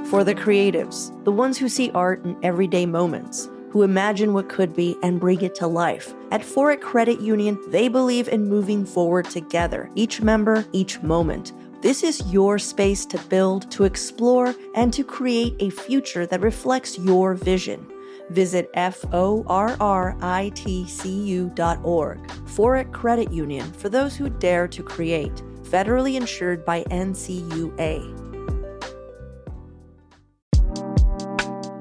For the creatives, the ones who see art in everyday moments, who imagine what could be and bring it to life. At For It Credit Union, they believe in moving forward together, each member, each moment. This is your space to build, to explore, and to create a future that reflects your vision. Visit forritcu.org. For It Credit Union, for those who dare to create. Federally insured by NCUA.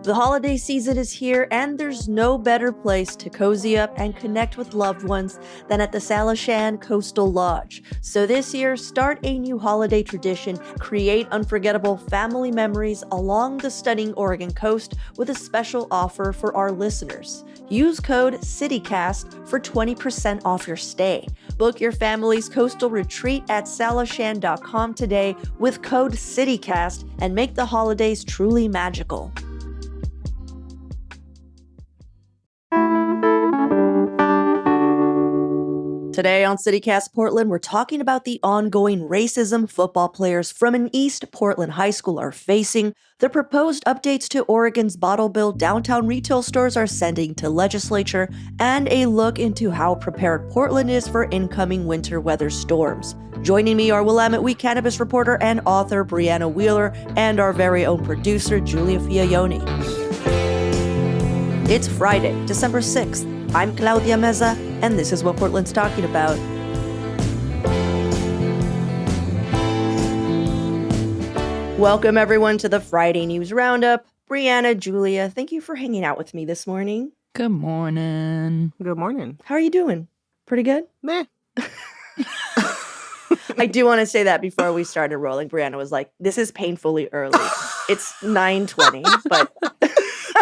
The holiday season is here, and there's no better place to cozy up and connect with loved ones than at the Salishan Coastal Lodge. So this year, start a new holiday tradition, create unforgettable family memories along the stunning Oregon coast with a special offer for our listeners. Use code CITYCAST for 20% off your stay. Book your family's coastal retreat at salishan.com today with code CITYCAST and make the holidays truly magical. Today on CityCast Portland, we're talking about the ongoing racism football players from an East Portland high school are facing, the proposed updates to Oregon's bottle bill downtown retail stores are sending to Legislature, and a look into how prepared Portland is for incoming winter weather storms. Joining me are Willamette Week cannabis reporter and author Brianna Wheeler and our very own producer Giulia Fiaoni. It's Friday, December 6th. I'm Claudia Meza, and this is what Portland's talking about. Welcome, everyone, to the Friday News Roundup. Brianna, Giulia, thank you for hanging out with me this morning. Good morning. Good morning. How are you doing? Pretty good? Meh. I do want to say that before we started rolling, Brianna was like, this is painfully early. It's 9:20, but...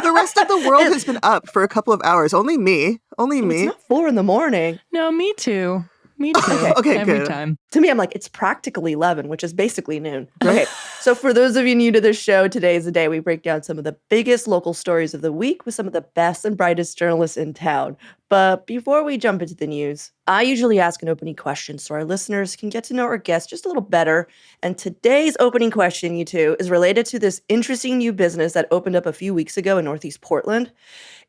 The rest of the world has been up for a couple of hours. Only me. It's not 4 a.m. No, me too. Me too. Okay, Every good. time. To me, I'm like, it's practically 11, which is basically noon. Okay, so for those of you new to the show, today is the day we break down some of the biggest local stories of the week with some of the best and brightest journalists in town. But before we jump into the news, I usually ask an opening question so our listeners can get to know our guests just a little better. And today's opening question, you two, is related to this interesting new business that opened up a few weeks ago in Northeast Portland.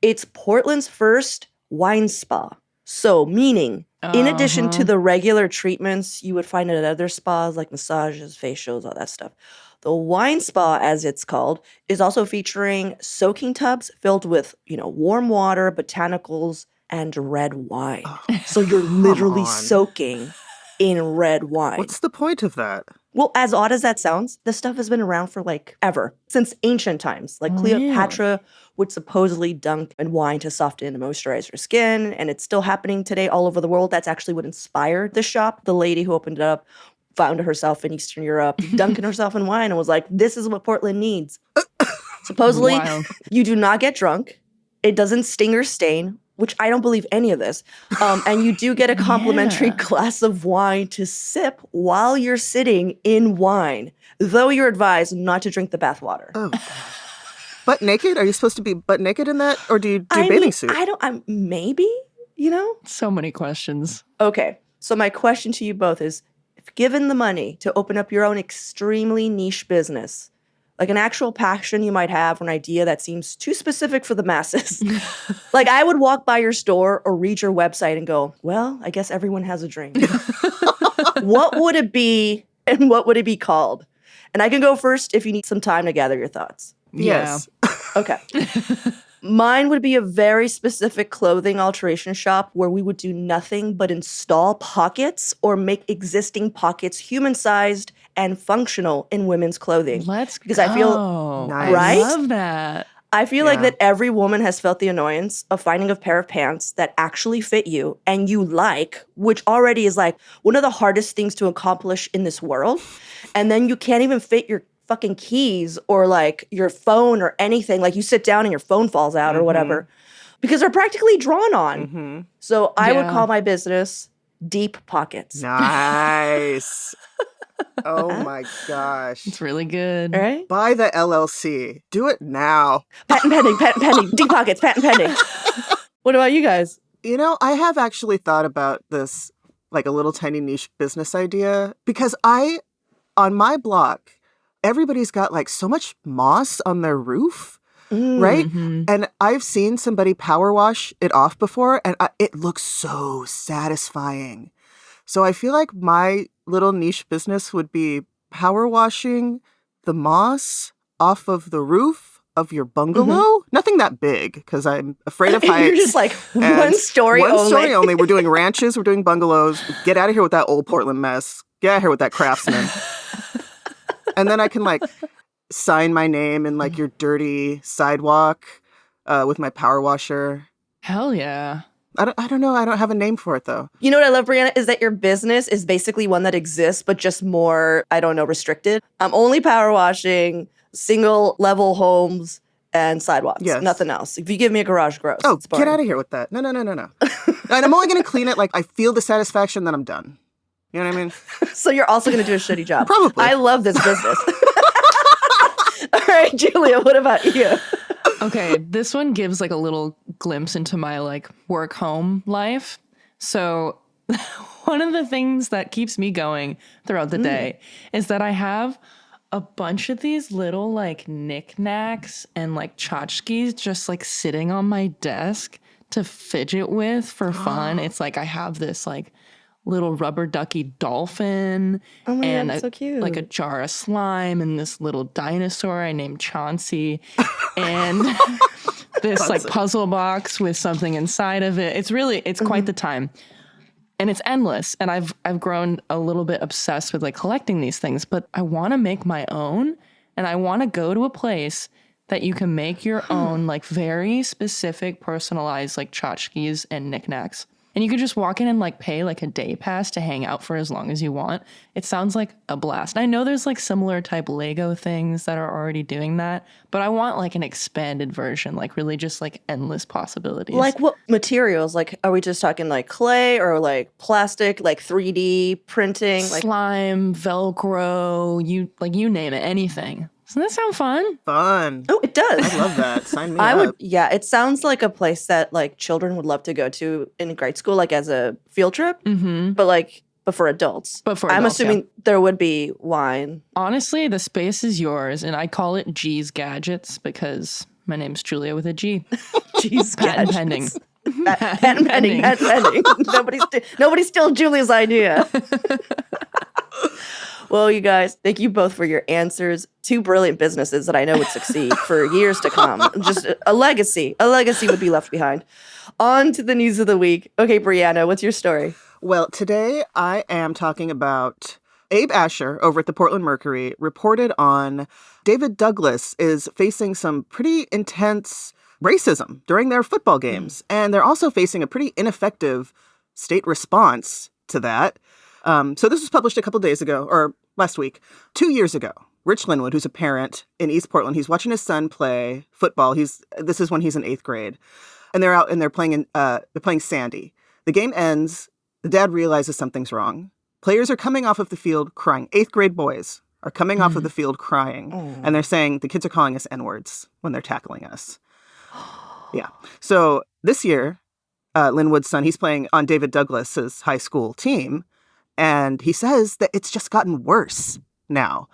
It's Portland's first wine spa. So, meaning, in addition to the regular treatments you would find at other spas like massages, facials, all that stuff, the wine spa, as it's called, is also featuring soaking tubs filled with, warm water, botanicals, and red wine. So you're literally soaking in red wine. What's the point of that? Well, as odd as that sounds, this stuff has been around for ever, since ancient times. Cleopatra would supposedly dunk in wine to soften and moisturize her skin, and it's still happening today all over the world. That's actually what inspired the shop. The lady who opened it up found herself in Eastern Europe, dunking herself in wine, and was like, this is what Portland needs. Supposedly, you do not get drunk. It doesn't sting or stain, which I don't believe any of this. And you do get a complimentary glass of wine to sip while you're sitting in wine, though you're advised not to drink the bathwater. Oh, gosh. Butt naked? Are you supposed to be butt naked in that? Or do you do bathing suit? Maybe, So many questions. Okay, so my question to you both is, if given the money to open up your own extremely niche business, like an actual passion you might have or an idea that seems too specific for the masses. I would walk by your store or read your website and go, well, I guess everyone has a drink. What would it be and what would it be called? And I can go first if you need some time to gather your thoughts. Yes. Okay. Mine would be a very specific clothing alteration shop where we would do nothing but install pockets or make existing pockets human-sized and functional in women's clothing. Let's because I feel Nice. right. I love that. I feel like that every woman has felt the annoyance of finding a pair of pants that actually fit you and you like, which already is one of the hardest things to accomplish in this world. And then you can't even fit your fucking keys or your phone or anything. You sit down and your phone falls out or whatever because they're practically drawn on. Mm-hmm. So I would call my business Deep Pockets. Nice. Oh my gosh. It's really good. All right? Buy the LLC. Do it now. Patent pending. Deep Pockets, patent pending. What about you guys? I have actually thought about this, a little tiny niche business idea, because on my block, everybody's got like so much moss on their roof, right? And I've seen somebody power wash it off before, and it looks so satisfying. So I feel like my little niche business would be power washing the moss off of the roof of your bungalow. Nothing that big, because I'm afraid of heights. You're just like, one story only. One story only. We're doing ranches. We're doing bungalows. Get out of here with that old Portland mess. Get out of here with that craftsman. And then I can like sign my name in like your dirty sidewalk with my power washer. Hell yeah. I don't know. I don't have a name for it, though. You know what I love, Brianna, is that your business is basically one that exists, but just more, I don't know, restricted. I'm only power washing single level homes and sidewalks. Yes. Nothing else. If you give me a garage, gross. Oh, It's boring. get out of here with that. No. And I'm only going to clean it like I feel the satisfaction, then I'm done. You know what I mean? So you're also going to do a shitty job. Probably. I love this business. All right, Giulia, what about you? Okay, this one gives like a little glimpse into my like work home life. So one of the things that keeps me going throughout the day is that I have a bunch of these little like knickknacks and like tchotchkes just like sitting on my desk to fidget with for fun. It's like I have this like little rubber ducky dolphin and God, so cute. like a jar of slime and this little dinosaur I named Chauncey and this like puzzle box with something inside of it. It's quite the time. And it's endless. And I've grown a little bit obsessed with like collecting these things, but I want to make my own, and I want to go to a place that you can make your own like very specific personalized like tchotchkes and knickknacks. And you could just walk in and like pay like a day pass to hang out for as long as you want. It sounds like a blast. I know there's like similar type Lego things that are already doing that, but I want like an expanded version, like really just like endless possibilities. Like what materials? Like, are we just talking like clay or like plastic, like 3D printing? Like slime, Velcro, you name it, anything. Doesn't that sound fun? Fun. Oh, it does. I love that. Sign me I up. would, yeah, it sounds like a place that like children would love to go to in grade school, like as a field trip, but for adults. I'm assuming there would be wine. Honestly, the space is yours, and I call it G's Gadgets because my name's Giulia with a G. G's Patent Gadgets. pending. Patent pending. Nobody stole Julia's idea. Well, you guys, thank you both for your answers. Two brilliant businesses that I know would succeed for years to come. Just a legacy. A legacy would be left behind. On to the news of the week. Okay, Brianna, what's your story? Well, today I am talking about Abe Asher over at the Portland Mercury reported on David Douglas is facing some pretty intense racism during their football games. And they're also facing a pretty ineffective state response to that. So this was published a couple days ago, or last week. 2 years ago, Rich Linwood, who's a parent in East Portland, he's watching his son play football. This is when he's in 8th grade. And they're out and they're playing Sandy. The game ends. The dad realizes something's wrong. Players are coming off of the field crying. 8th grade boys are coming off of the field crying. And they're saying, the kids are calling us N-words when they're tackling us. Yeah. So this year, Linwood's son, he's playing on David Douglas's high school team. And he says that it's just gotten worse now.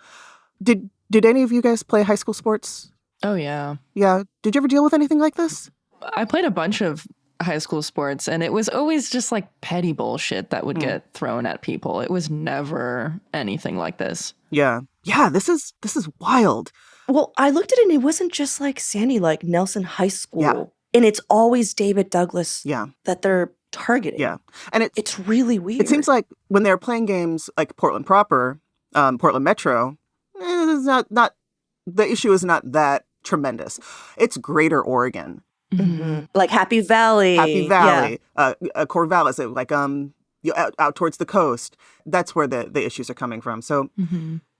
Did any of you guys play high school sports? Oh, yeah. Yeah. Did you ever deal with anything like this? I played a bunch of high school sports, and it was always just like petty bullshit that would get thrown at people. It was never anything like this. Yeah. Yeah, this is wild. Well, I looked at it and it wasn't just like Sandy, like Nelson High School. Yeah. And it's always David Douglas Yeah. that they're targeting. Yeah. And It's really weird. it seems like when they're playing games like Portland proper, Portland Metro, it's not the issue is not that tremendous. It's Greater Oregon. Like Happy Valley. Corvallis, like out towards the coast. That's where the issues are coming from. So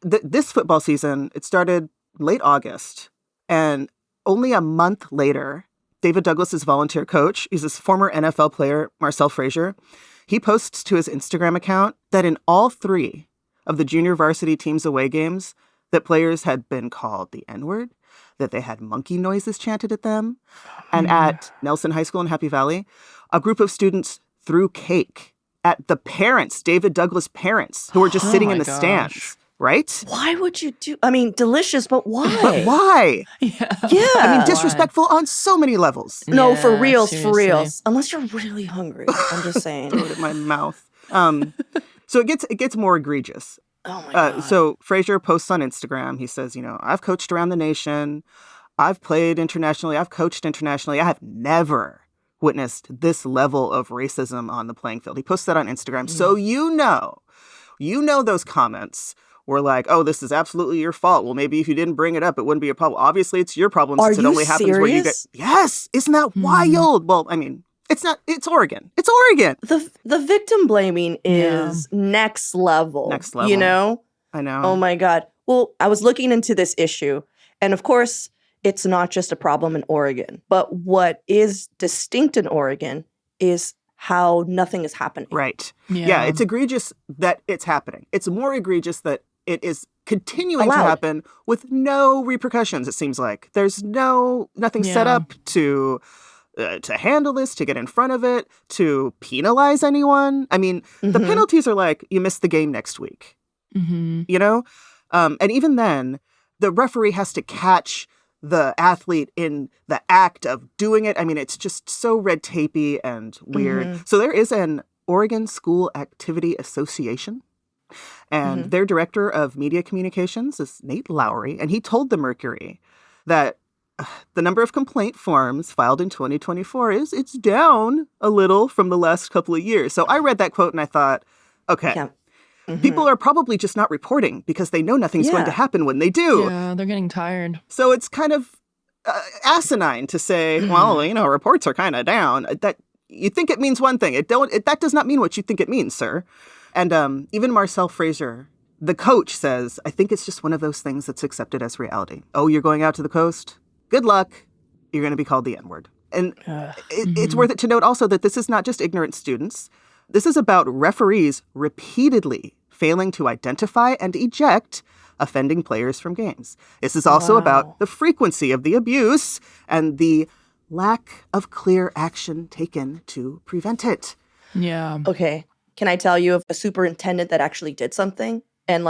this football season, it started late August, and only a month later, David Douglas's volunteer coach, he's this former NFL player, Marcel Frazier, he posts to his Instagram account that in all 3 of the junior varsity team's away games, that players had been called the N-word, that they had monkey noises chanted at them. And at Nelson High School in Happy Valley, a group of students threw cake at the parents, David Douglas parents, who were just sitting in the stands. right? Why would you do? I mean, delicious, but why? But why? Yeah. Yeah. I mean, disrespectful on so many levels. No, for Yeah, reals, for seriously. reals. Unless you're really hungry. I'm just saying. Throw it in my mouth. So it gets more egregious. Oh my God. So Frazier posts on Instagram. He says, I've coached around the nation. I've played internationally. I've coached internationally. I have never witnessed this level of racism on the playing field. He posts that on Instagram. So those comments were like, oh, this is absolutely your fault. Well, maybe if you didn't bring it up, it wouldn't be a problem. Obviously, it's your problem since it only happens where you get... Yes! Isn't that wild? Well, I mean, it's not... It's Oregon. It's Oregon! The victim blaming is next level. Next level. You know? I know. Oh my God. Well, I was looking into this issue, and of course, it's not just a problem in Oregon. But what is distinct in Oregon is how nothing is happening. Right. Yeah. Yeah, it's egregious that it's happening. It's more egregious that it is continuing to happen with no repercussions, it seems like. There's nothing set up to handle this, to get in front of it, to penalize anyone. I mean, the penalties are like, you miss the game next week. And even then, the referee has to catch the athlete in the act of doing it. I mean, it's just so red tapey and weird. So there is an Oregon School Activity Association, and their director of media communications is Nate Lowry, and he told the Mercury that the number of complaint forms filed in 2024 it's down a little from the last couple of years. So I read that quote and I thought, okay, people are probably just not reporting because they know nothing's going to happen when they do. Yeah, they're getting tired. So it's kind of asinine to say, well, reports are kind of down. That you think it means one thing. That does not mean what you think it means, sir. And even Marcel Frazier, the coach, says, I think it's just one of those things that's accepted as reality. Oh, you're going out to the coast? Good luck. You're going to be called the N-word. And it's worth it to note also that this is not just ignorant students. This is about referees repeatedly failing to identify and eject offending players from games. This is also about the frequency of the abuse and the lack of clear action taken to prevent it. Yeah. Okay. Can I tell you of a superintendent that actually did something and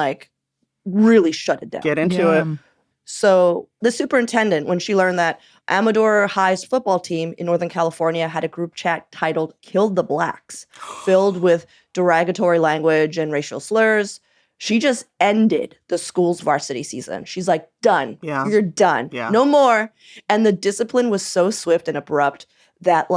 really shut it down? Get into it. So the superintendent, when she learned that Amador High's football team in Northern California had a group chat titled Killed the Blacks, filled with derogatory language and racial slurs, she just ended the school's varsity season. She's like, done. Yeah. You're done. Yeah. No more. And the discipline was so swift and abrupt that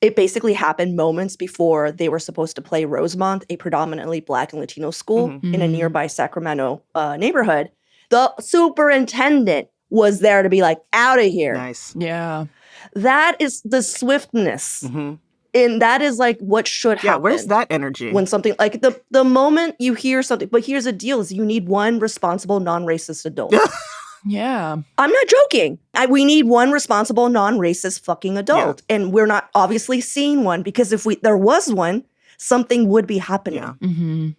it basically happened moments before they were supposed to play Rosemont, a predominantly Black and Latino school in a nearby Sacramento neighborhood. The superintendent was there to be like, out of here. Nice. Yeah. That is the swiftness. And that is what should happen. Yeah, where's that energy? When something, the moment you hear something, but here's the deal is you need one responsible, non-racist adult. Yeah. I'm not joking. We need one responsible, non-racist fucking adult. Yeah. And we're not obviously seeing one because if there was one, something would be happening. Yeah.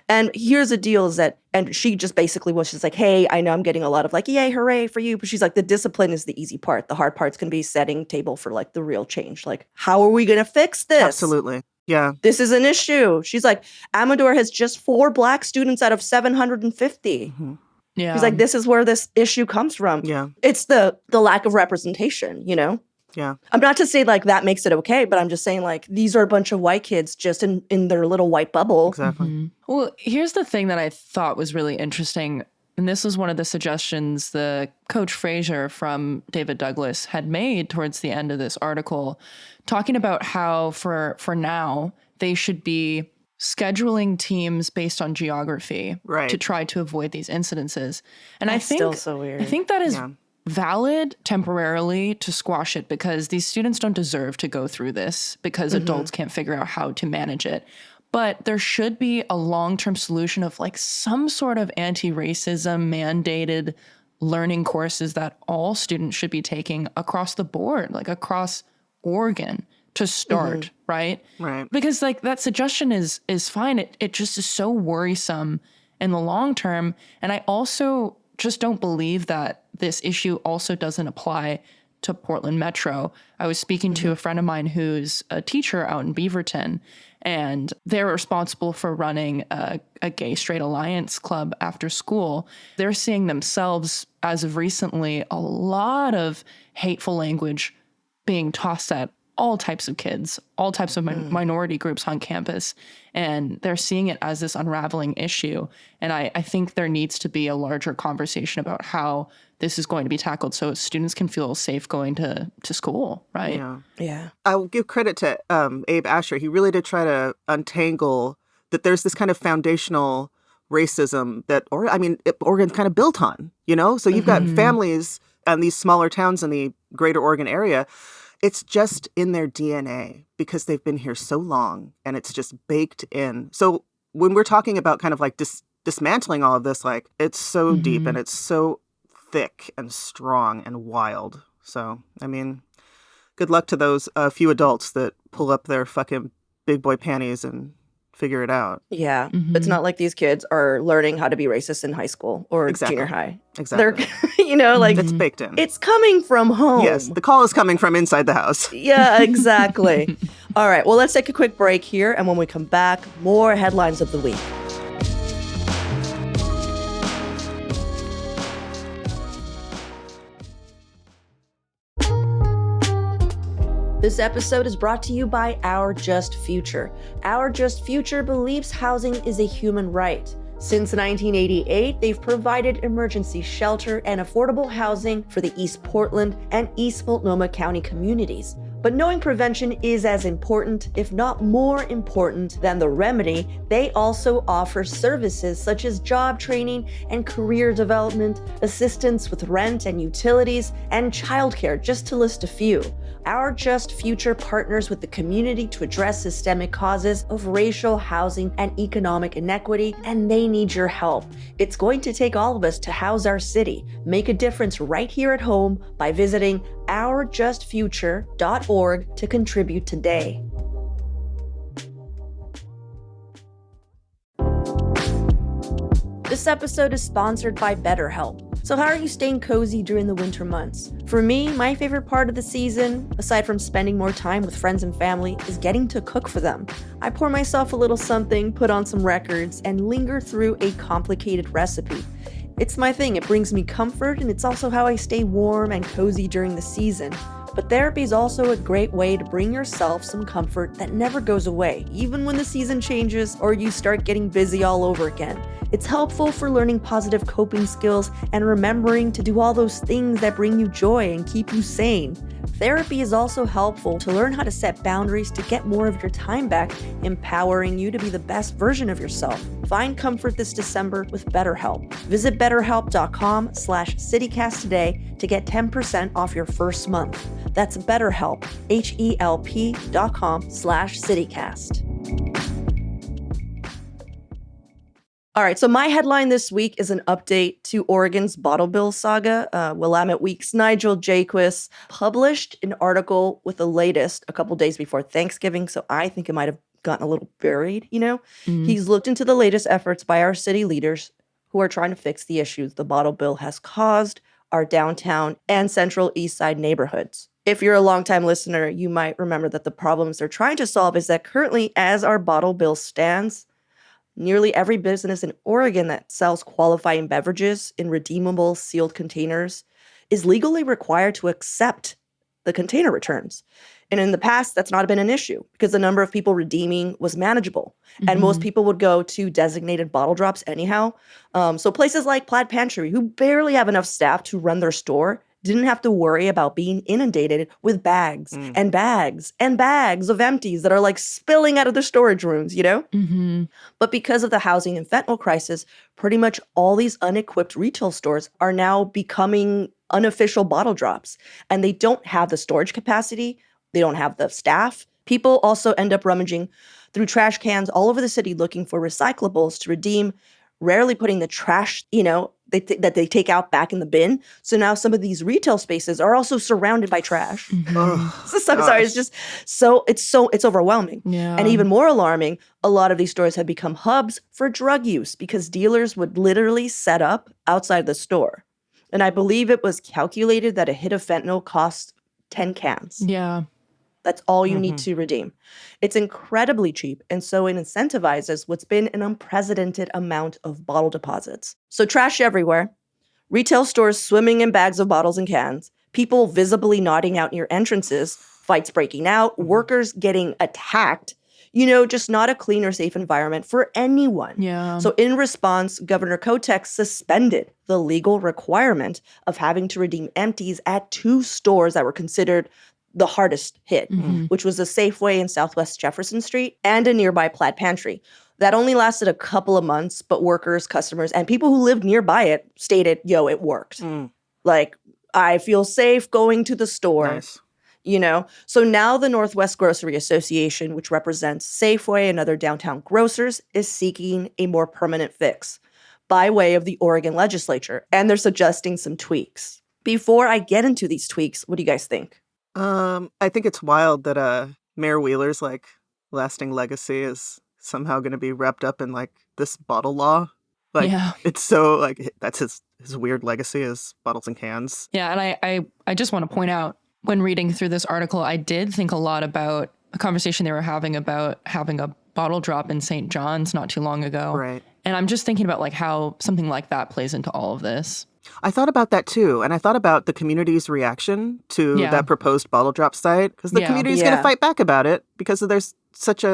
And here's the deal is that, and she just basically was just like, hey, I know I'm getting a lot of yay, hooray for you. But she's like, the discipline is the easy part. The hard part's going to be setting table for the real change. How are we going to fix this? Absolutely. Yeah. This is an issue. She's like, Amador has just 4 Black students out of 750. Yeah. He's like, this is where this issue comes from. Yeah. It's the lack of representation, Yeah. I'm not to say that makes it okay, but I'm just saying these are a bunch of white kids just in their little white bubble. Exactly. Well, here's the thing that I thought was really interesting. And this was one of the suggestions the Coach Frazier from David Douglas had made towards the end of this article, talking about how for now they should be scheduling teams based on geography to try to avoid these incidences. And That's I think still so weird. I think that is valid temporarily to squash it because these students don't deserve to go through this because adults can't figure out how to manage it. But there should be a long-term solution of some sort of anti-racism mandated learning courses that all students should be taking across the board, across Oregon to start, right? Right. Because that suggestion is fine. It just is so worrisome in the long term. And I also just don't believe that this issue also doesn't apply to Portland Metro. I was speaking to a friend of mine who's a teacher out in Beaverton, and they're responsible for running a gay straight alliance club after school. They're seeing themselves, as of recently, a lot of hateful language being tossed at all types of kids, all types of minority groups on campus. And they're seeing it as this unraveling issue. And I think there needs to be a larger conversation about how this is going to be tackled so students can feel safe going to school, right? Yeah. I'll give credit to Abe Asher. He really did try to untangle that there's this kind of foundational racism that, Oregon's kind of built on, So you've got families in these smaller towns in the greater Oregon area. It's just in their DNA because they've been here so long and it's just baked in. So when we're talking about kind of like dismantling all of this, like it's so deep and it's so thick and strong and wild. So, good luck to those few adults that pull up their fucking big boy panties and figure it out. Yeah. It's not like these kids are learning how to be racist in high school or junior high. Exactly. They're, it's baked in. It's coming from home. Yes. The call is coming from inside the house. Yeah, exactly. All right. Well, let's take a quick break here. And when we come back, more headlines of the week. This episode is brought to you by Our Just Future. Our Just Future believes housing is a human right. Since 1988, they've provided emergency shelter and affordable housing for the East Portland and East Multnomah County communities. But knowing prevention is as important, if not more important, than the remedy. They also offer services such as job training and career development, assistance with rent and utilities, and childcare, just to list a few. Our Just Future partners with the community to address systemic causes of racial, housing, and economic inequity, and they need your help. It's going to take all of us to house our city. Make a difference right here at home by visiting ourjustfuture.org to contribute today. This episode is sponsored by BetterHelp. So how are you staying cozy during the winter months? For me, my favorite part of the season, aside from spending more time with friends and family, is getting to cook for them. I pour myself a little something, put on some records, and linger through a complicated recipe. It's my thing. It brings me comfort, and it's also how I stay warm and cozy during the season. But therapy is also a great way to bring yourself some comfort that never goes away, even when the season changes or you start getting busy all over again. It's helpful for learning positive coping skills and remembering to do all those things that bring you joy and keep you sane. Therapy is also helpful to learn how to set boundaries to get more of your time back, empowering you to be the best version of yourself. Find comfort this December with BetterHelp. Visit betterhelp.com/citycast today to get 10% off your first month. That's BetterHelp, HELP.com/citycast. All right, so my headline this week is an update to Oregon's bottle bill saga. Willamette Week's Nigel Jaquist published an article with the latest a couple days before Thanksgiving, so I think it might have gotten a little buried, He's looked into the latest efforts by our city leaders who are trying to fix the issues the bottle bill has caused our downtown and central east side neighborhoods. If you're a longtime listener, you might remember that the problems they're trying to solve is that currently, as our bottle bill stands, nearly every business in Oregon that sells qualifying beverages in redeemable sealed containers is legally required to accept the container returns. And in the past, that's not been an issue because the number of people redeeming was manageable. And most people would go to designated bottle drops anyhow. So places like Plaid Pantry, who barely have enough staff to run their store, didn't have to worry about being inundated with bags and bags and bags of empties that are like spilling out of the storage rooms, But because of the housing and fentanyl crisis, pretty much all these unequipped retail stores are now becoming unofficial bottle drops. And they don't have the storage capacity. They don't have the staff. People also end up rummaging through trash cans all over the city looking for recyclables to redeem, rarely putting the trash, that they take out back in the bin. So now some of these retail spaces are also surrounded by trash. I'm sorry, it's just it's overwhelming. Yeah. And even more alarming, a lot of these stores have become hubs for drug use because dealers would literally set up outside the store. And I believe it was calculated that a hit of fentanyl costs 10 cans. Yeah. That's all you need to redeem. It's incredibly cheap, and so it incentivizes what's been an unprecedented amount of bottle deposits. So trash everywhere, retail stores swimming in bags of bottles and cans, people visibly nodding out near entrances, fights breaking out, workers getting attacked, just not a clean or safe environment for anyone. Yeah. So in response, Governor Kotek suspended the legal requirement of having to redeem empties at 2 stores that were considered the hardest hit, which was a Safeway in Southwest Jefferson Street and a nearby Plaid Pantry. That only lasted a couple of months, but workers, customers, and people who lived nearby it stated, it worked. Like, I feel safe going to the store. Nice. So now the Northwest Grocery Association, which represents Safeway and other downtown grocers, is seeking a more permanent fix by way of the Oregon Legislature, and they're suggesting some tweaks. Before I get into these tweaks, what do you guys think? I think it's wild that Mayor Wheeler's lasting legacy is somehow going to be wrapped up in this bottle law. It's so that's his weird legacy is bottles and cans. Yeah, and I just want to point out, when reading through this article, I did think a lot about a conversation they were having about having a bottle drop in St. John's not too long ago. Right. And I'm just thinking about how something like that plays into all of this. I thought about that too. And I thought about the community's reaction to that proposed bottle drop site. Because the community's going to fight back about it because there's it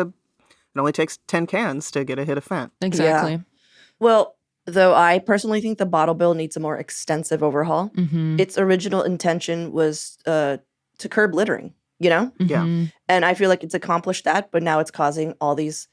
only takes 10 cans to get a hit of fent. Exactly. Yeah. Well, though I personally think the bottle bill needs a more extensive overhaul. Its original intention was to curb littering, Yeah. And I feel like it's accomplished that, but now it's causing all these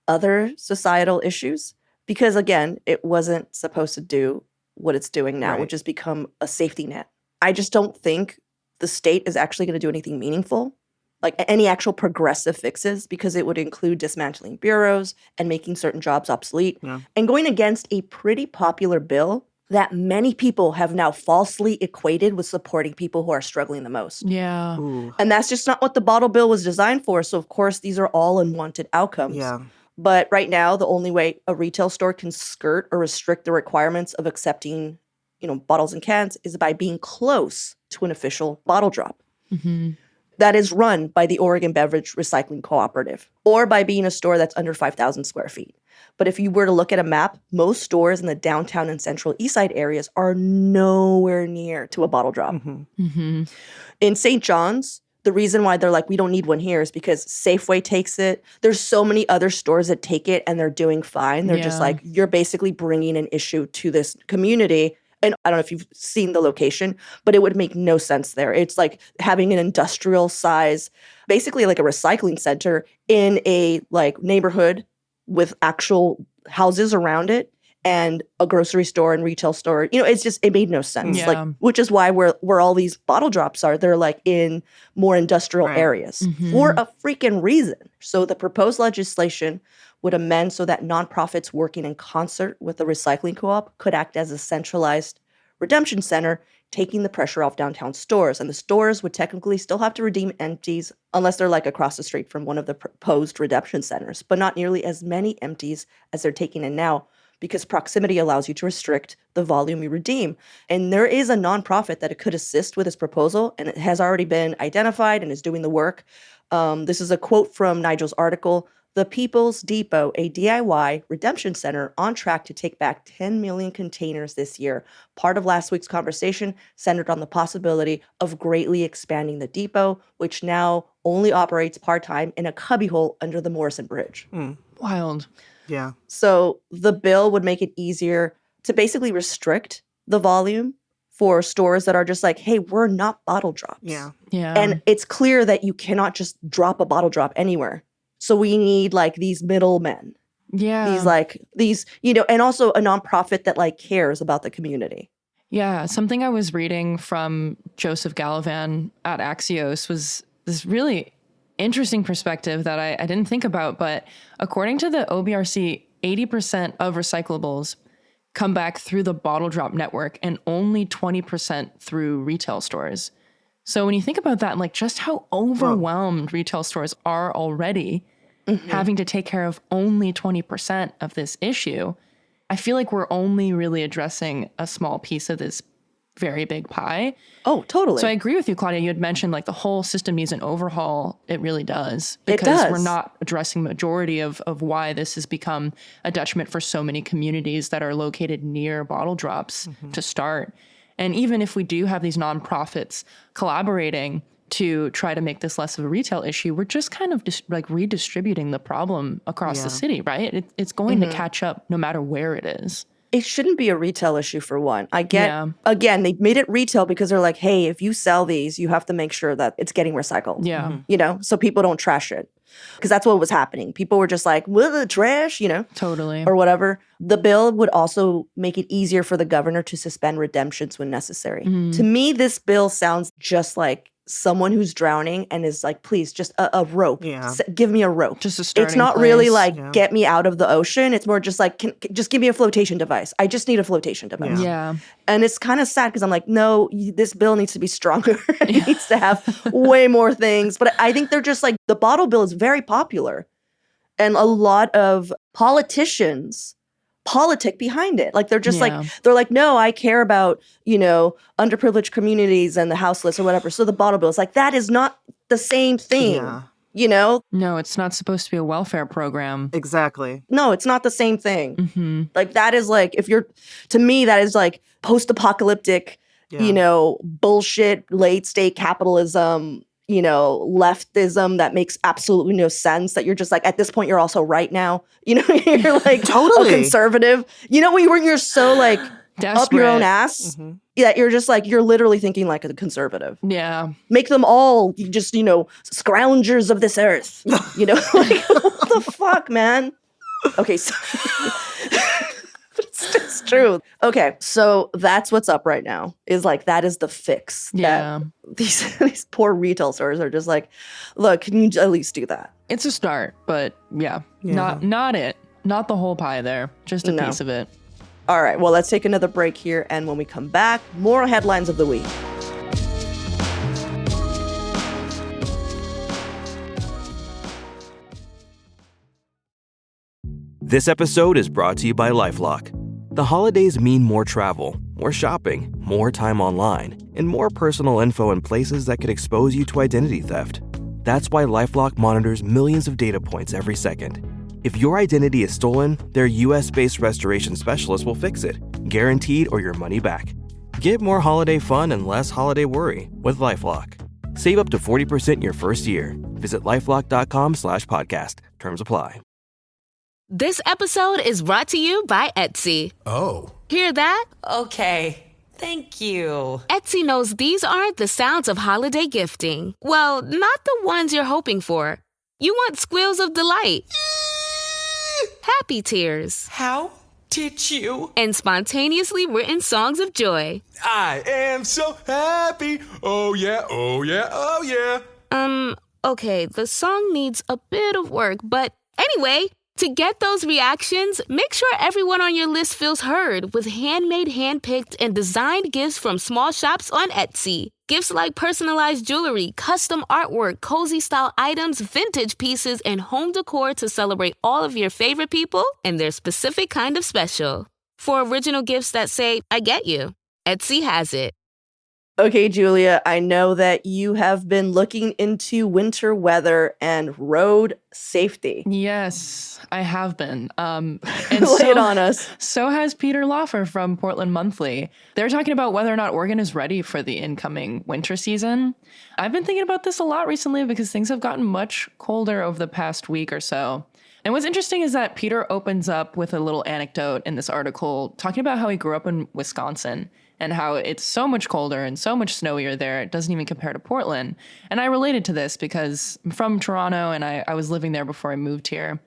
other societal issues because, again, it wasn't supposed to do what it's doing now, which has become a safety net. I just don't think the state is actually going to do anything meaningful, like any actual progressive fixes, because it would include dismantling bureaus and making certain jobs obsolete and going against a pretty popular bill that many people have now falsely equated with supporting people who are struggling the most. Yeah. Ooh. And that's just not what the bottle bill was designed for. So, of course, these are all unwanted outcomes. Yeah. But right now, the only way a retail store can skirt or restrict the requirements of accepting, bottles and cans is by being close to an official bottle drop that is run by the Oregon Beverage Recycling Cooperative, or by being a store that's under 5,000 square feet. But if you were to look at a map, most stores in the downtown and central Eastside areas are nowhere near to a bottle drop. In St. John's, the reason why they're like, we don't need one here is because Safeway takes it. There's so many other stores that take it and they're doing fine. They're just like, you're basically bringing an issue to this community. And I don't know if you've seen the location, but it would make no sense there. It's like having an industrial size, basically like a recycling center in a neighborhood with actual houses around it and a grocery store and retail store. It made no sense. Yeah. Which is why where all these bottle drops are, they're in more industrial areas for a freaking reason. So the proposed legislation would amend so that nonprofits working in concert with the recycling co-op could act as a centralized redemption center, taking the pressure off downtown stores. And the stores would technically still have to redeem empties unless they're across the street from one of the proposed redemption centers, but not nearly as many empties as they're taking in now, because proximity allows you to restrict the volume you redeem. And there is a nonprofit that it could assist with this proposal, and it has already been identified and is doing the work. This is a quote from Nigel's article. The People's Depot, a DIY redemption center on track to take back 10 million containers this year. Part of last week's conversation centered on the possibility of greatly expanding the depot, which now only operates part-time in a cubbyhole under the Morrison Bridge. Wild. Yeah. So the bill would make it easier to basically restrict the volume for stores that are just like, hey, we're not bottle drops. Yeah. Yeah. And it's clear that you cannot just drop a bottle drop anywhere. So we need these middlemen. Yeah. These, and also a nonprofit that cares about the community. Yeah. Something I was reading from Joseph Gallivan at Axios was this really interesting perspective that I didn't think about. But according to the OBRC, 80% of recyclables come back through the bottle drop network and only 20% through retail stores. So when you think about that, just how overwhelmed retail stores are already, having to take care of only 20% of this issue, I feel like we're only really addressing a small piece of this very big pie. Oh, totally. So I agree with you, Claudia. You had mentioned like the whole system needs an overhaul. It really does. It Because does. we're not addressing the majority of why this has become a detriment for so many communities that are located near bottle drops to start. And even if we do have these nonprofits collaborating to try to make this less of a retail issue, we're just kind of just like redistributing the problem across the city, right? It's going to catch up no matter where it is. It shouldn't be a retail issue for one. I get, again, they made it retail because they're like, hey, if you sell these, you have to make sure that it's getting recycled. Yeah. You know, so people don't trash it. Because that's what was happening. People were just like, well, the trash, you know. Totally. Or whatever. The bill would also make it easier for the governor to suspend redemptions when necessary. To me, this bill sounds just like someone who's drowning and is like, please, just a rope. Yeah. Give me a rope. Just a starting It's not place. really like, get me out of the ocean. It's more just like, just give me a flotation device. I just need a flotation device. Yeah. And it's kind of sad because I'm like, no, this bill needs to be stronger. It needs to have way more things. But I think they're just like, the bottle bill is very popular. And a lot of politicians politic behind it. Like they're just like, they're like, no, I care about, you know, underprivileged communities and the houseless or whatever. So the bottle bill is like, that is not the same thing. Yeah. You know? No, it's not supposed to be a welfare program. Exactly. No, it's not the same thing. Like that is like, if you're, to me, that is like post-apocalyptic, you know, bullshit, late state capitalism, you know, leftism that makes absolutely no sense, that you're just like, at this point, you're also right now. You know, you're like Totally. a conservative. You know, when you're so like up your own Desperate. ass, that you're just like, you're literally thinking like a conservative. Yeah. Make them all just, you know, scroungers of this earth. You know, like, what the fuck, man? Okay, so it's true. Okay, so that's what's up right now. Is like, that is the fix. Yeah. That these poor retail stores are just like, look, can you at least do that? It's a start, but not it. Not the whole pie there. Just a piece of it. All right, well, let's take another break here. And when we come back, more headlines of the week. This episode is brought to you by LifeLock. The holidays mean more travel, more shopping, more time online, and more personal info in places that could expose you to identity theft. That's why LifeLock monitors millions of data points every second. If your identity is stolen, their US-based restoration specialist will fix it, guaranteed or your money back. Get more holiday fun and less holiday worry with LifeLock. Save up to 40% your first year. Visit LifeLock.com/podcast. Terms apply. This episode is brought to you by Etsy. Oh. Hear that? Okay. Thank you. Etsy knows these aren't the sounds of holiday gifting. Well, not the ones you're hoping for. You want squeals of delight. Happy tears. How did you? And spontaneously written songs of joy. I am so happy. Oh yeah, oh yeah, oh yeah. Okay, the song needs a bit of work, but anyway, to get those reactions, make sure everyone on your list feels heard with handmade, handpicked, and designed gifts from small shops on Etsy. Gifts like personalized jewelry, custom artwork, cozy style items, vintage pieces, and home decor to celebrate all of your favorite people and their specific kind of special. For original gifts that say, I get you, Etsy has it. Okay, Giulia, I know that you have been looking into winter weather and road safety. Yes, I have been. And Lay it on us. So has Peter Lawfer from Portland Monthly. They're talking about whether or not Oregon is ready for the incoming winter season. I've been thinking about this a lot recently because things have gotten much colder over the past week or so. And what's interesting is that Peter opens up with a little anecdote in this article talking about how he grew up in Wisconsin and how it's so much colder and so much snowier there, it doesn't even compare to Portland. And I related to this because I'm from Toronto and I was living there before I moved here.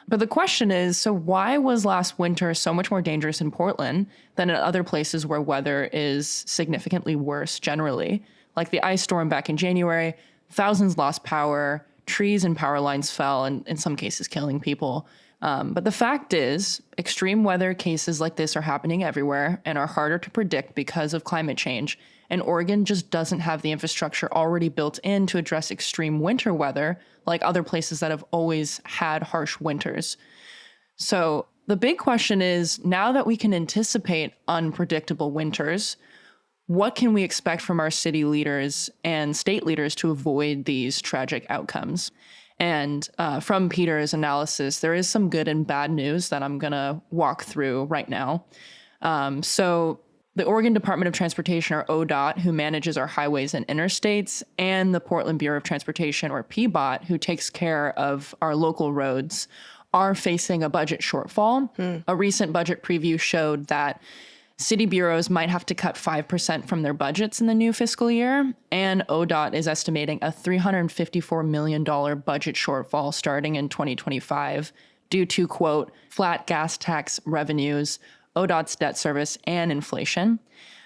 But the question is, so why was last winter so much more dangerous in Portland than in other places where weather is significantly worse generally? Like the ice storm back in January, thousands lost power, trees and power lines fell, and in some cases killing people. But the fact is, extreme weather cases like this are happening everywhere and are harder to predict because of climate change. And Oregon just doesn't have the infrastructure already built in to address extreme winter weather like other places that have always had harsh winters. So the big question is, now that we can anticipate unpredictable winters, what can we expect from our city leaders and state leaders to avoid these tragic outcomes? And from Peter's analysis, there is some good and bad news that I'm going to walk through right now. So the Oregon Department of Transportation, or ODOT, who manages our highways and interstates, and the Portland Bureau of Transportation, or PBOT, who takes care of our local roads, are facing a budget shortfall. A recent budget preview showed that city bureaus might have to cut 5% from their budgets in the new fiscal year, and ODOT is estimating a $354 million budget shortfall starting in 2025 due to, quote, flat gas tax revenues, ODOT's debt service, and inflation.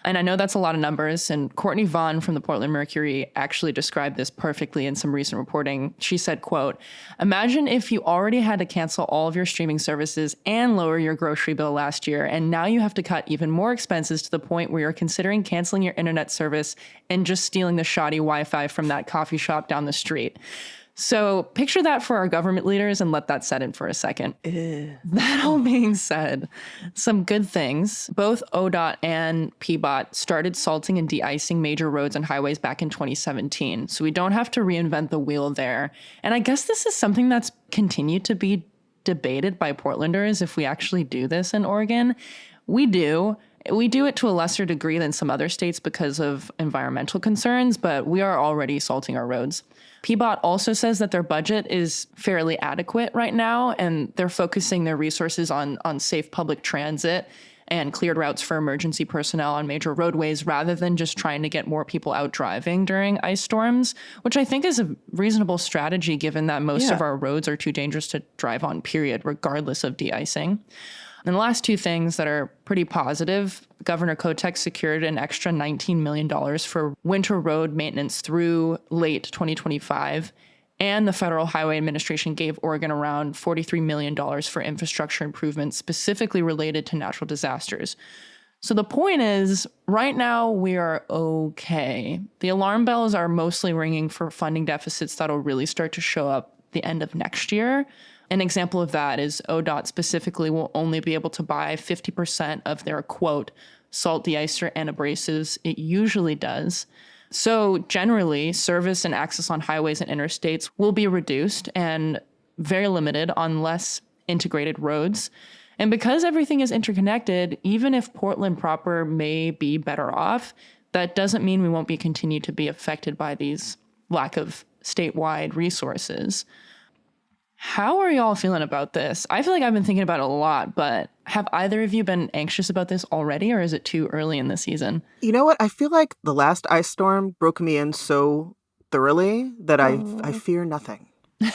And I know that's a lot of numbers, and Courtney Vaughn from the Portland Mercury actually described this perfectly in some recent reporting. She said, quote, imagine if you already had to cancel all of your streaming services and lower your grocery bill last year, and now you have to cut even more expenses to the point where you're considering canceling your internet service and just stealing the shoddy Wi-Fi from that coffee shop down the street. So picture that for our government leaders and let that set in for a second. That all being said, some good things. Both ODOT and PBOT started salting and de-icing major roads and highways back in 2017. So we don't have to reinvent the wheel there. And I guess this is something that's continued to be debated by Portlanders if we actually do this in Oregon. We do. We do it to a lesser degree than some other states because of environmental concerns, but we are already salting our roads. PBOT also says that their budget is fairly adequate right now, and they're focusing their resources on safe public transit and cleared routes for emergency personnel on major roadways rather than just trying to get more people out driving during ice storms, which I think is a reasonable strategy given that most of our roads are too dangerous to drive on, period, regardless of de-icing. And the last two things that are pretty positive, Governor Kotek secured an extra $19 million for winter road maintenance through late 2025. And the Federal Highway Administration gave Oregon around $43 million for infrastructure improvements specifically related to natural disasters. So the point is, right now we are okay. The alarm bells are mostly ringing for funding deficits that'll really start to show up the end of next year. An example of that is ODOT specifically will only be able to buy 50% of their, quote, salt deicer and abrasives it usually does. So generally, service and access on highways and interstates will be reduced and very limited on less integrated roads. And because everything is interconnected, even if Portland proper may be better off, that doesn't mean we won't be continued to be affected by these lack of statewide resources. How are y'all feeling about this? I feel like I've been thinking about it a lot, but have either of you been anxious about this already, or is it too early in the season? You know what? I feel like the last ice storm broke me in so thoroughly that I fear nothing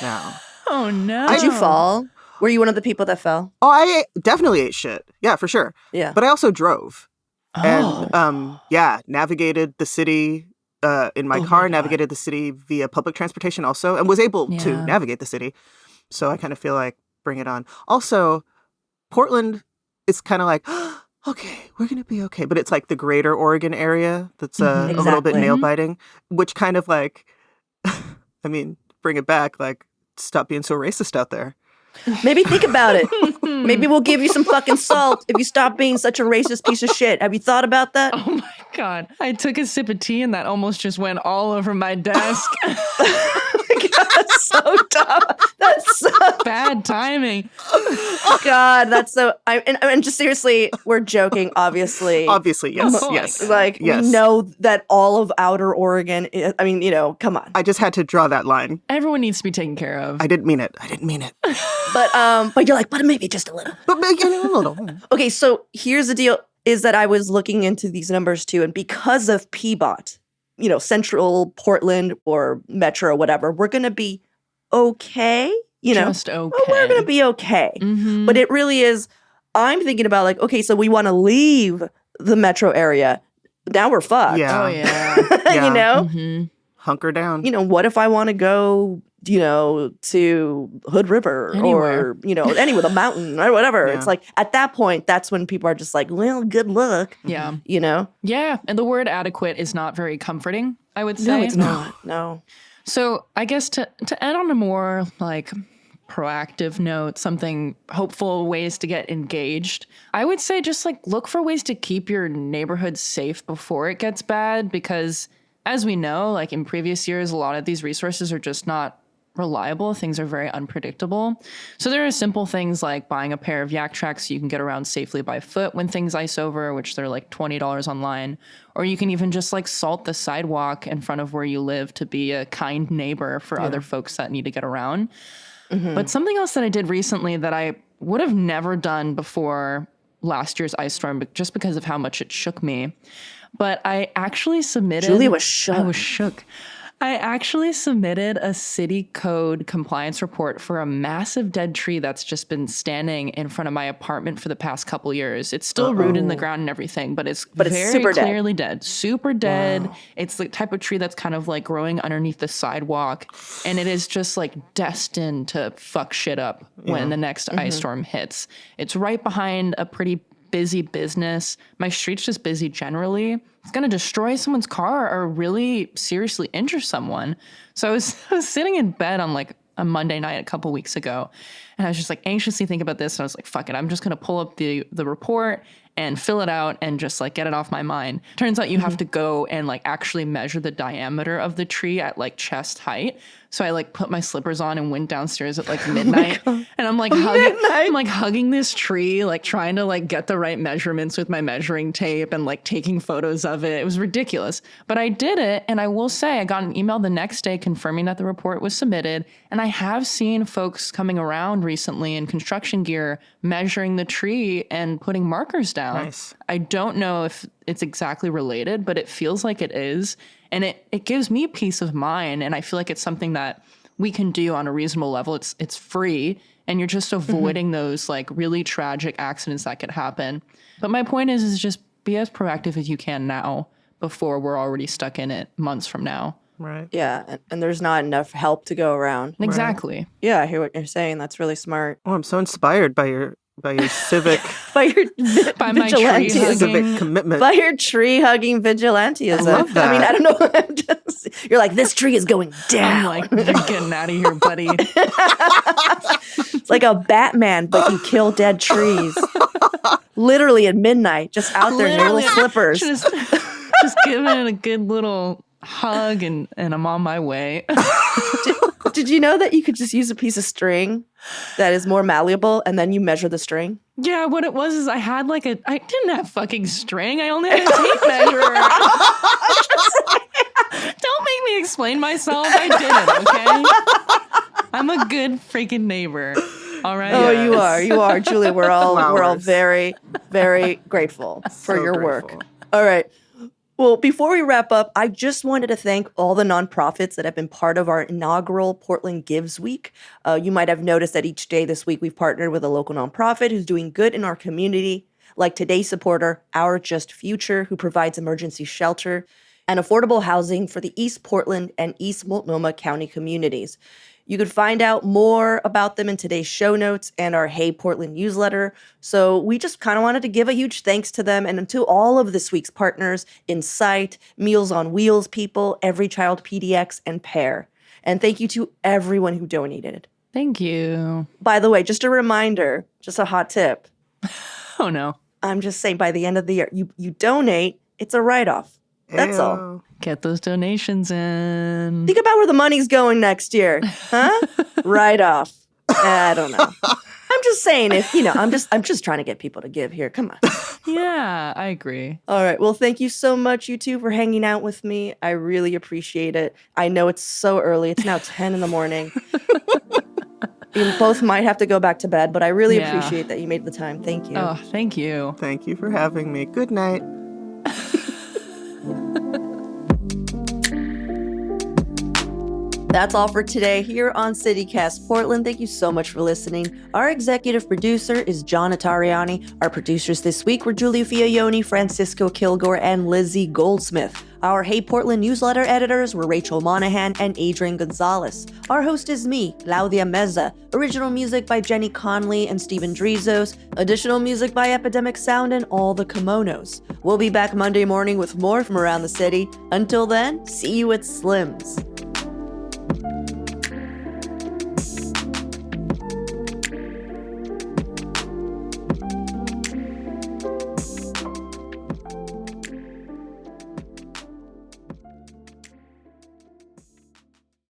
now. Oh, no. Did you fall? Were you one of the people that fell? Oh, I definitely ate shit. Yeah, for sure. Yeah. But I also drove. Oh. And, navigated the city in my car, navigated the city via public transportation also, and was able to navigate the city. So I kind of feel like, bring it on. Also, Portland is kind of like, okay, we're going to be okay. But it's like the greater Oregon area that's a little bit nail-biting, which kind of like, I mean, bring it back, like, stop being so racist out there. Maybe think about it. Maybe we'll give you some fucking salt if you stop being such a racist piece of shit. Have you thought about that? Oh, my God. I took a sip of tea and that almost just went all over my desk. That's so dumb. That's so bad timing. God, that's so. And just seriously, we're joking. Obviously, yes, yes. Like we know that all of Outer Oregon. I mean, come on. I just had to draw that line. Everyone needs to be taken care of. I didn't mean it. But you're like, but maybe just a little. But maybe a little. Okay, so here's the deal: is that I was looking into these numbers too, and because of PBOT. Central Portland or Metro, whatever, we're going to be okay, Just okay. We're going to be okay. Mm-hmm. But it really is, I'm thinking about like, okay, so we want to leave the Metro area. Now we're fucked. Yeah. Oh, yeah. Mm-hmm. Hunker down. What if I want to go, to Hood River Anywhere. or, anywhere, the mountain or whatever. Yeah. It's like at that point, that's when people are just like, well, good luck. Yeah. Yeah. And the word adequate is not very comforting, I would say. No, it's not. No. So I guess to end on a more like proactive note, something hopeful, ways to get engaged, I would say just like look for ways to keep your neighborhood safe before it gets bad, because as we know, like in previous years, a lot of these resources are just not reliable. Things are very unpredictable. So there are simple things like buying a pair of yak tracks so you can get around safely by foot when things ice over, which they're like $20 online. Or you can even just like salt the sidewalk in front of where you live to be a kind neighbor for other folks that need to get around. But something else that I did recently that I would have never done before last year's ice storm, just because of how much it shook me. But I actually submitted... Julia was shook. I was shook. I actually submitted a city code compliance report for a massive dead tree that's just been standing in front of my apartment for the past couple years. It's still rooted in the ground and everything, but it's very super clearly dead. Super dead. Wow. It's the type of tree that's kind of like growing underneath the sidewalk, and it is just like destined to fuck shit up when the next ice storm hits. It's right behind a pretty busy business. My street's just busy generally. It's going to destroy someone's car or really seriously injure someone. So I was sitting in bed on like a Monday night a couple weeks ago, and I was just like anxiously thinking about this. And I was like, fuck it. I'm just going to pull up the report and fill it out and just like get it off my mind. Turns out you have to go and like actually measure the diameter of the tree at like chest height. So I like put my slippers on and went downstairs at like midnight, and I'm like hugging this tree, like trying to like get the right measurements with my measuring tape and like taking photos of it. It was ridiculous, but I did it. And I will say I got an email the next day confirming that the report was submitted. And I have seen folks coming around recently in construction gear, measuring the tree and putting markers down. Nice. I don't know if it's exactly related, but it feels like it is. And it gives me peace of mind. And I feel like it's something that we can do on a reasonable level. It's free, and you're just avoiding those like really tragic accidents that could happen. But my point is just be as proactive as you can now before we're already stuck in it months from now. Right. Yeah, and there's not enough help to go around. Exactly. Yeah, I hear what you're saying. That's really smart. Oh, I'm so inspired by your civic By my tree civic commitment. By your tree hugging vigilantism. I love that. I mean, I don't know. You're like, this tree is going down. I'm like, you're getting out of here, buddy. It's like a Batman, but you kill dead trees. Literally at midnight, just out there in your little slippers. Just giving it a good little hug, and I'm on my way. Did you know that you could just use a piece of string that is more malleable, and then you measure the string? Yeah, what it was is I didn't have fucking string. I only had a tape measure. Don't make me explain myself. I did it, okay? I'm a good freaking neighbor. All right. Oh, you are, Julia. We're all very, very grateful for your grateful. work. All right. Well, before we wrap up, I just wanted to thank all the nonprofits that have been part of our inaugural Portland Gives Week. You might have noticed that each day this week we've partnered with a local nonprofit who's doing good in our community, like today's supporter, Our Just Future, who provides emergency shelter and affordable housing for the East Portland and East Multnomah County communities. You could find out more about them in today's show notes and our Hey Portland newsletter. So we just kind of wanted to give a huge thanks to them and to all of this week's partners, Insight, Meals on Wheels People, Every Child PDX, and Pair. And thank you to everyone who donated. Thank you. By the way, just a reminder, just a hot tip. Oh, no. I'm just saying by the end of the year, you donate, it's a write-off. That's all. Get those donations in. Think about where the money's going next year, huh? Right off. I don't know. I'm just saying, I'm just trying to get people to give here. Come on. Yeah, I agree. All right. Well, thank you so much, you two, for hanging out with me. I really appreciate it. I know it's so early. It's now 10 in the morning. You both might have to go back to bed, but I really appreciate that you made the time. Thank you. Oh, thank you. Thank you for having me. Good night. That's all for today here on CityCast Portland. Thank you so much for listening. Our executive producer is John Atariani. Our producers this week were Giulia Fiaoni, Francisco Kilgore, and Lizzie Goldsmith. Our Hey Portland newsletter editors were Rachel Monahan and Adrian Gonzalez. Our host is me, Claudia Meza. Original music by Jenny Conley and Steven Drizos. Additional music by Epidemic Sound and All the Kimonos. We'll be back Monday morning with more from around the city. Until then, see you at Slim's.